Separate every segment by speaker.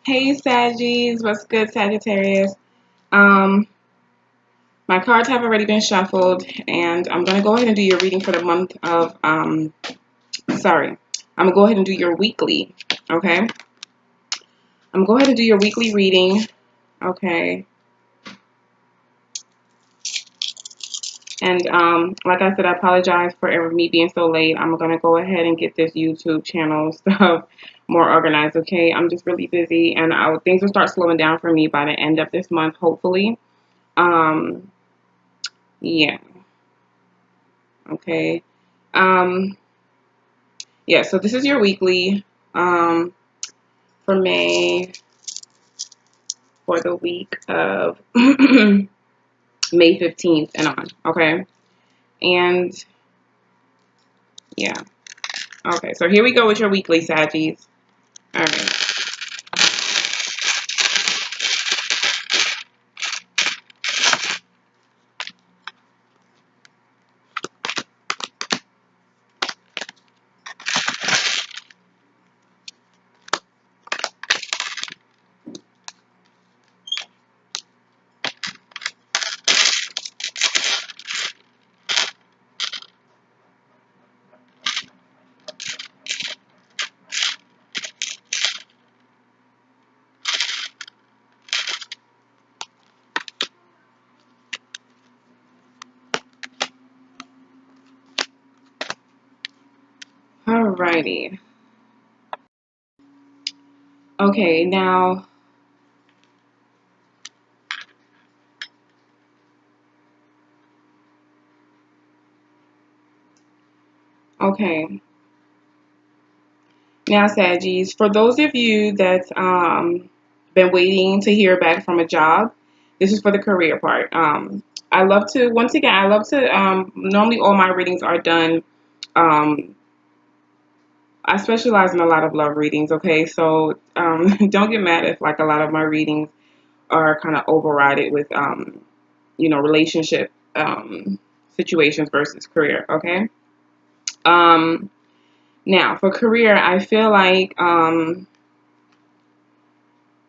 Speaker 1: Hey Saggies, what's good, Sagittarius? Um, my cards have already been shuffled, and I'm gonna go ahead and do your reading for the month of sorry. I'm gonna go ahead and do your weekly. Okay. I'm gonna go ahead and do your weekly reading. Okay. And like I said, I apologize for me being so late. I'm gonna go ahead and get this YouTube channel stuff more organized. Okay. I'm just really busy, and things will start slowing down for me by the end of this month, hopefully. Um, yeah. Okay. Um, yeah, so this is your weekly um, for May for the week of May 15th and on. Okay. And yeah. Okay, so here we go with your weekly, Saggies. All right. Alrighty. Okay, now, okay. Now, Saggies, for those of you that's been waiting to hear back from a job, this is for the career part. I love to, once again, I love to, normally all my readings are done. Um, I specialize in a lot of love readings, okay? So don't get mad if like a lot of my readings are kind of overridden with, relationship situations versus career, okay? Um, Now, for career, I feel like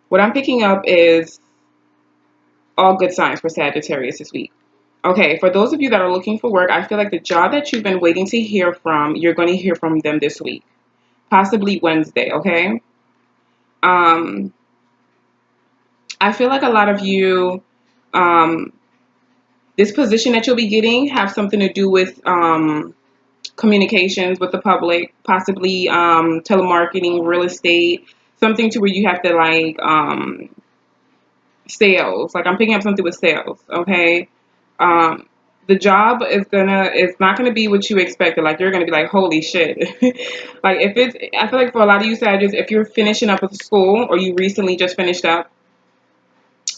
Speaker 1: what I'm picking up is all good signs for Sagittarius this week. Okay, for those of you that are looking for work, I feel like the job that you've been waiting to hear from, you're going to hear from them this week, possibly Wednesday, okay? Um, I feel like a lot of you, um, this position that you'll be getting have something to do with communications with the public, possibly telemarketing, real estate, something to where you have to like sales. Like I'm picking up something with sales, okay? Um, the job is not gonna be what you expected. Like you're gonna be like, holy shit. Like if it's I feel like for a lot of you Sagittarius, if you're finishing up with school or you recently just finished up,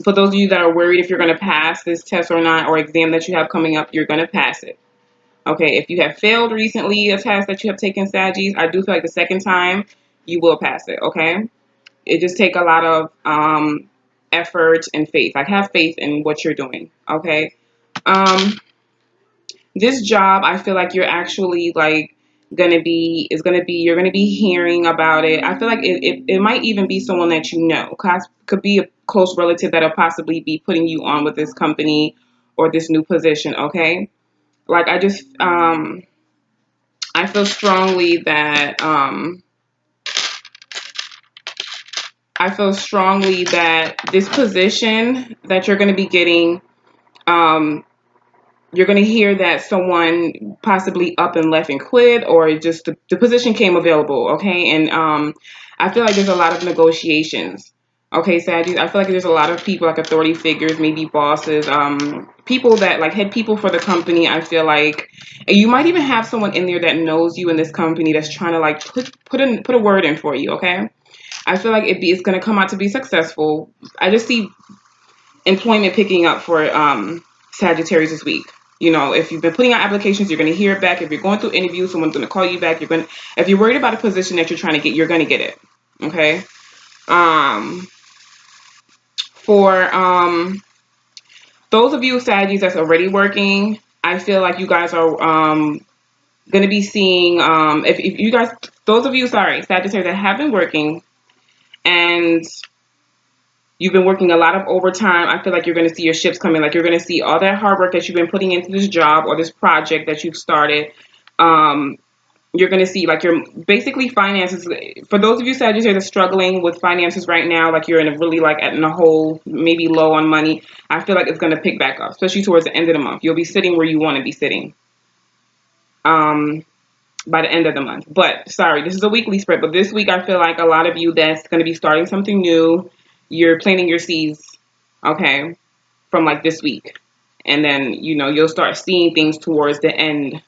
Speaker 1: for those of you that are worried if you're gonna pass this test or not or exam that you have coming up, you're gonna pass it. Okay, if you have failed recently a test that you have taken Saggies, I do feel like the second time you will pass it, okay? It just take a lot of effort and faith. Like have faith in what you're doing, okay? Um, this job, I feel like you're actually like you're gonna be hearing about it. I feel like it might even be someone that you know. Could be a close relative that'll possibly be putting you on with this company or this new position, okay? Like I feel strongly that this position that you're going to be getting, um, you're going to hear that someone possibly up and left and quit, or just the position came available. Okay, and I feel like there's a lot of negotiations. Okay, Sadie, I feel like there's a lot of people, like authority figures, maybe bosses, people that like head people for the company. I feel like, and you might even have someone in there that knows you in this company that's trying to like put a word in for you. Okay, I feel like it's going to come out to be successful. I just see employment picking up for Sagittarius this week. You know, if you've been putting out applications, you're going to hear it back. If you're going through interviews, someone's going to call you back. If you're worried about a position that you're trying to get, you're going to get it. Okay. Um, for those of you Saggies that's already working, I feel like you guys are going to be seeing if you guys, those of you, sorry, Sagittarius that have been working and You've been working a lot of overtime. I feel like you're going to see your ships coming. Like you're going to see all that hard work that you've been putting into this job or this project that you've started. Um, you're going to see like your basically finances. For those of you Sagittarius that are struggling with finances right now, like you're in a really like in a hole, maybe low on money. I feel like it's going to pick back up, especially towards the end of the month. You'll be sitting where you want to be sitting. By the end of the month. But sorry, this is a weekly spread. But this week, I feel like a lot of you that's going to be starting something new. You're planting your seeds, okay, from like this week. And then, you know, you'll start seeing things towards the end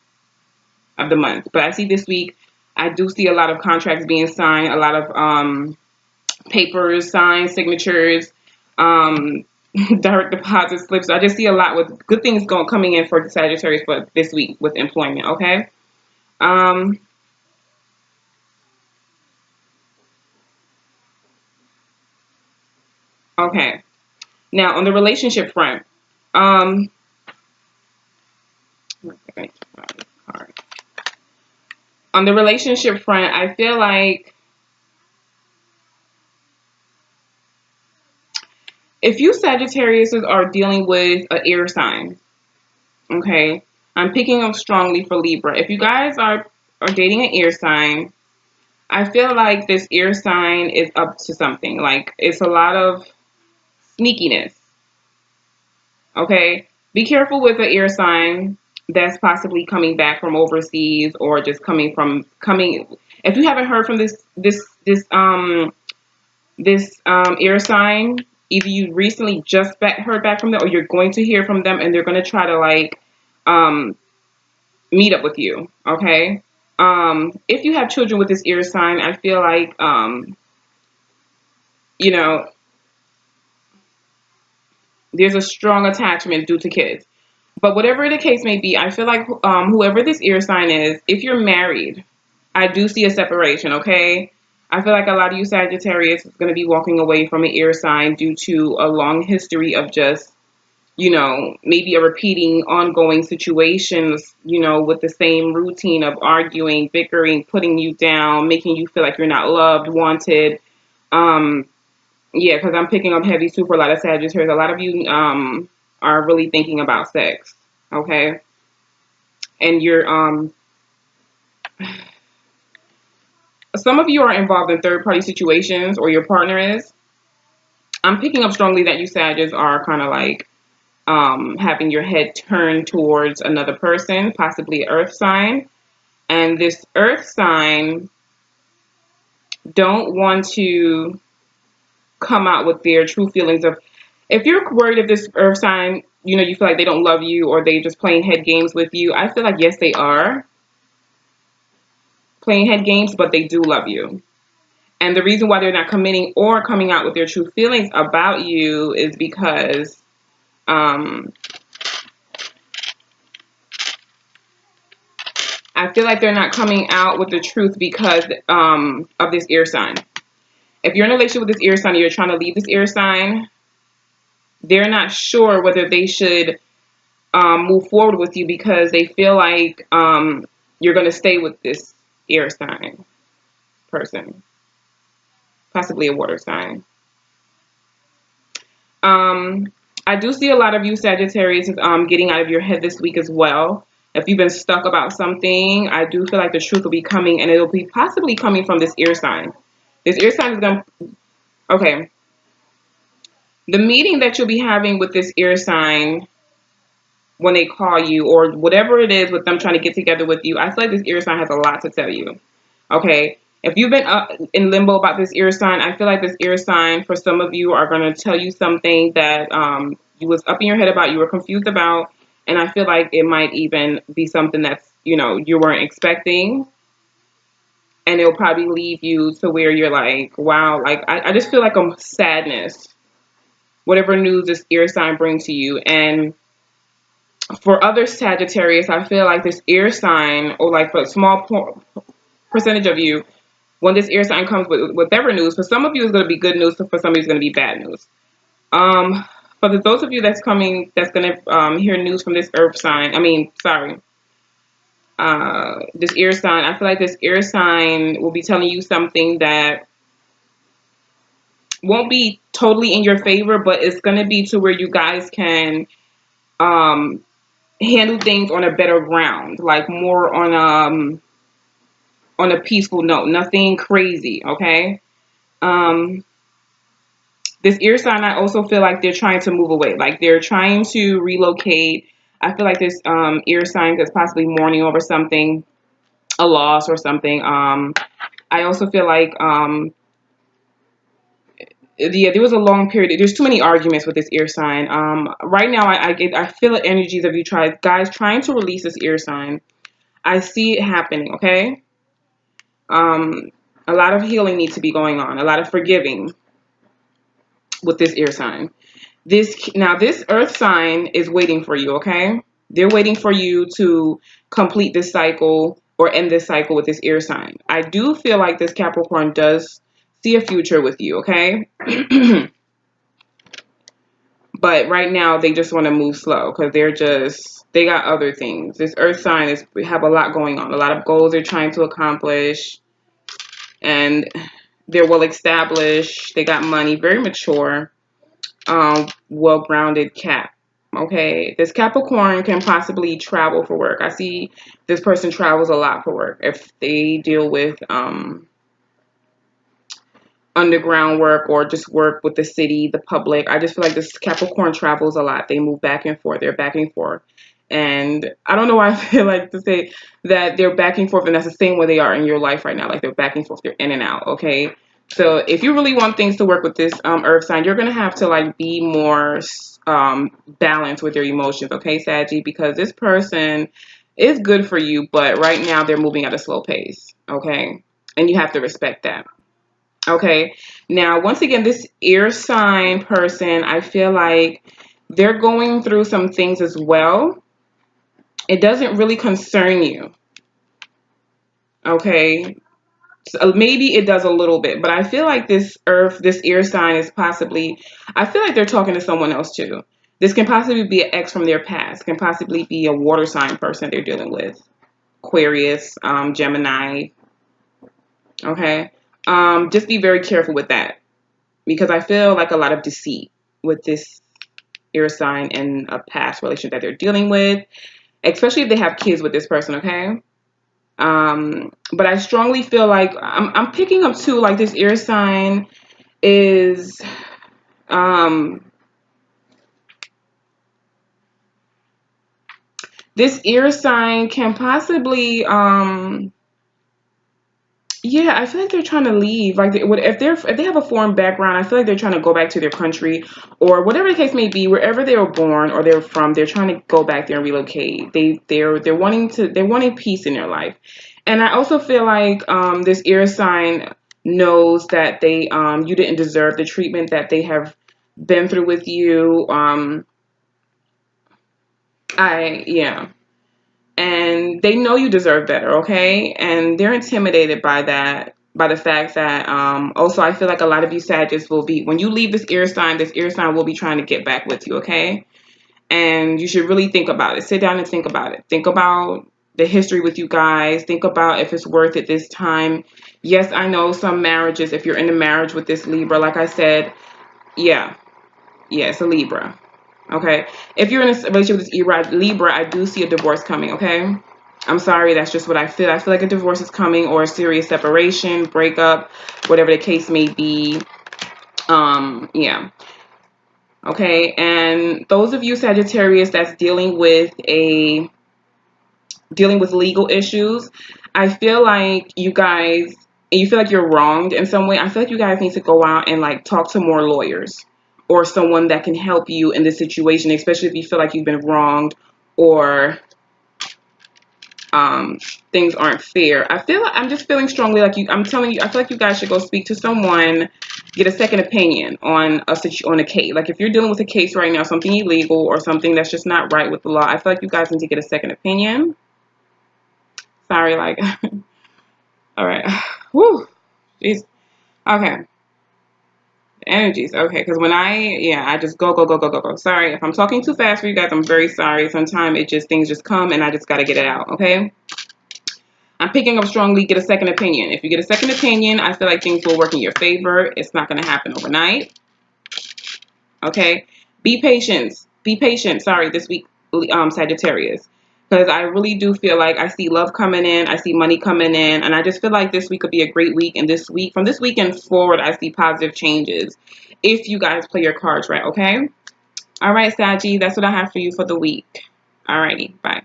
Speaker 1: of the month. But I see this week, I do see a lot of contracts being signed, a lot of papers signed, signatures, direct deposit slips. So I just see a lot with good things coming in for Sagittarius for this week with employment, okay? Um, okay. Now on the relationship front, um, on the relationship front, I feel like if you Sagittarius are dealing with an air sign, okay, I'm picking up strongly for Libra. If you guys are dating an air sign, I feel like this air sign is up to something. Like it's a lot of sneakiness. Okay, be careful with the air sign that's possibly coming back from overseas or just coming. If you haven't heard from this air sign, either you recently just heard back from them, or you're going to hear from them, and they're going to try to like um, meet up with you. Okay, if you have children with this air sign, I feel like you know there's a strong attachment due to kids. But whatever the case may be, I feel like whoever this air sign is, if you're married, I do see a separation, okay? I feel like a lot of you Sagittarius is going to be walking away from an air sign due to a long history of just, you know, maybe a repeating ongoing situations, you know, with the same routine of arguing, bickering, putting you down, making you feel like you're not loved, wanted. Um, yeah, because I'm picking up heavy too for a lot of Sagittarius. A lot of you are really thinking about sex, okay? And you're some of you are involved in third party situations, or your partner is. I'm picking up strongly that you Sagittarius are kind of like having your head turned towards another person, possibly an earth sign. And this earth sign don't want to come out with their true feelings of, if you're worried if this earth sign, you know, you feel like they don't love you or they just playing head games with you. I feel like yes, they are playing head games, but they do love you. And the reason why they're not committing or coming out with their true feelings about you is because um, I feel like they're not coming out with the truth because of this air sign. If you're in a relationship with this air sign and you're trying to leave this air sign, they're not sure whether they should move forward with you because they feel like you're going to stay with this air sign person, possibly a water sign. I do see a lot of you Sagittarius getting out of your head this week as well. If you've been stuck about something, I do feel like the truth will be coming, and it'll be possibly coming from this air sign. This air sign is going to, okay. The meeting that you'll be having with this air sign when they call you or whatever it is with them trying to get together with you, I feel like this air sign has a lot to tell you. Okay. If you've been in limbo about this air sign, I feel like this air sign for some of you are going to tell you something that you was up in your head about, you were confused about, and I feel like it might even be something that's, you know, you weren't expecting, and it'll probably leave you to where you're like, wow, like I just feel like a sadness, whatever news this air sign brings to you. And for other Sagittarius, I feel like this air sign, or like for a small percentage of you, when this air sign comes with whatever news, for some of you it's going to be good news, for some of you it's going to be bad news. For those of you that's going to hear news from this earth sign, this air sign, I feel like this air sign will be telling you something that won't be totally in your favor, but it's going to be to where you guys can um, handle things on a better ground, like more on a peaceful note, nothing crazy. Okay. Um, this ear sign, I also feel like they're trying to move away, like they're trying to relocate. I feel like this ear sign is possibly mourning over something, a loss or something. I also feel like yeah, there was a long period. There's too many arguments with this ear sign. Right now, I feel the energies of you guys trying to release this ear sign. I see it happening. Okay. Um, a lot of healing needs to be going on. A lot of forgiving with this ear sign. This earth sign is waiting for you. Okay. They're waiting for you to complete this cycle or end this cycle with this ear sign. I do feel like this Capricorn does see a future with you. Okay. But right now they just want to move slow because they got other things. This earth sign we have a lot going on, a lot of goals they're trying to accomplish, and they're well established. They got money, very mature, well grounded Cap. Okay, this Capricorn can possibly travel for work. I see this person travels a lot for work if they deal with underground work or just work with the city, the public. I just feel like this Capricorn travels a lot. They move back and forth. They're back and forth. And I don't know why I feel like to say that they're back and forth, and that's the same way they are in your life right now. Like they're back and forth. They're in and out. Okay. So if you really want things to work with this earth sign, you're going to have to like be more balanced with your emotions. Okay, Saggy, because this person is good for you, but right now they're moving at a slow pace. Okay. And you have to respect that. Okay, now once again, this ear sign person, I feel like they're going through some things as well. It doesn't really concern you. Okay, so maybe it does a little bit, but I feel like this ear sign is possibly, I feel like they're talking to someone else too. This can possibly be an ex from their past, can possibly be a water sign person they're dealing with. Aquarius, Gemini. Okay. Just be very careful with that because I feel like a lot of deceit with this air sign and a past relationship that they're dealing with, especially if they have kids with this person. Okay. But I strongly feel like I'm picking up too, like this air sign is, this air sign can possibly, yeah, I feel like they're trying to leave. Like, if they have a foreign background, I feel like they're trying to go back to their country, or whatever the case may be, wherever they were born or they're from. They're trying to go back there and relocate. They're wanting peace in their life, and I also feel like this air sign knows that you didn't deserve the treatment that they have been through with you. Yeah. And they know you deserve better, okay? And they're intimidated by that, by the fact that, also I feel like a lot of you Sagittarius will be, when you leave this air sign will be trying to get back with you, okay? And you should really think about it. Sit down and think about it. Think about the history with you guys. Think about if it's worth it this time. Yes, I know some marriages, if you're in a marriage with this Libra, like I said, yeah, it's a Libra. Okay, if you're in a relationship with this Libra, I do see a divorce coming. Okay, I'm sorry, that's just what I feel. I feel like a divorce is coming, or a serious separation, breakup, whatever the case may be. Yeah. Okay, and those of you Sagittarius that's dealing with legal issues, I feel like you guys, and you feel like you're wronged in some way. I feel like you guys need to go out and like talk to more lawyers, or someone that can help you in this situation, especially if you feel like you've been wronged or things aren't fair. I'm just feeling strongly like I'm telling you, I feel like you guys should go speak to someone, get a second opinion on a case. Like if you're dealing with a case right now, something illegal or something that's just not right with the law, I feel like you guys need to get a second opinion. Sorry, like, all right. Woo. Jeez. Okay. Energies, okay, because when I just go. Sorry if I'm talking too fast for you guys. I'm very sorry. Sometimes things just come and I just got to get it out, okay? I'm picking up strongly, get a second opinion. If you get a second opinion, I feel like things will work in your favor. It's not going to happen overnight. Okay? Be patient. Be patient, sorry, this week, Sagittarius. Because I really do feel like I see love coming in. I see money coming in. And I just feel like this week could be a great week. And this week, from this weekend forward, I see positive changes. If you guys play your cards right, okay? All right, Saggy, that's what I have for you for the week. All righty, bye.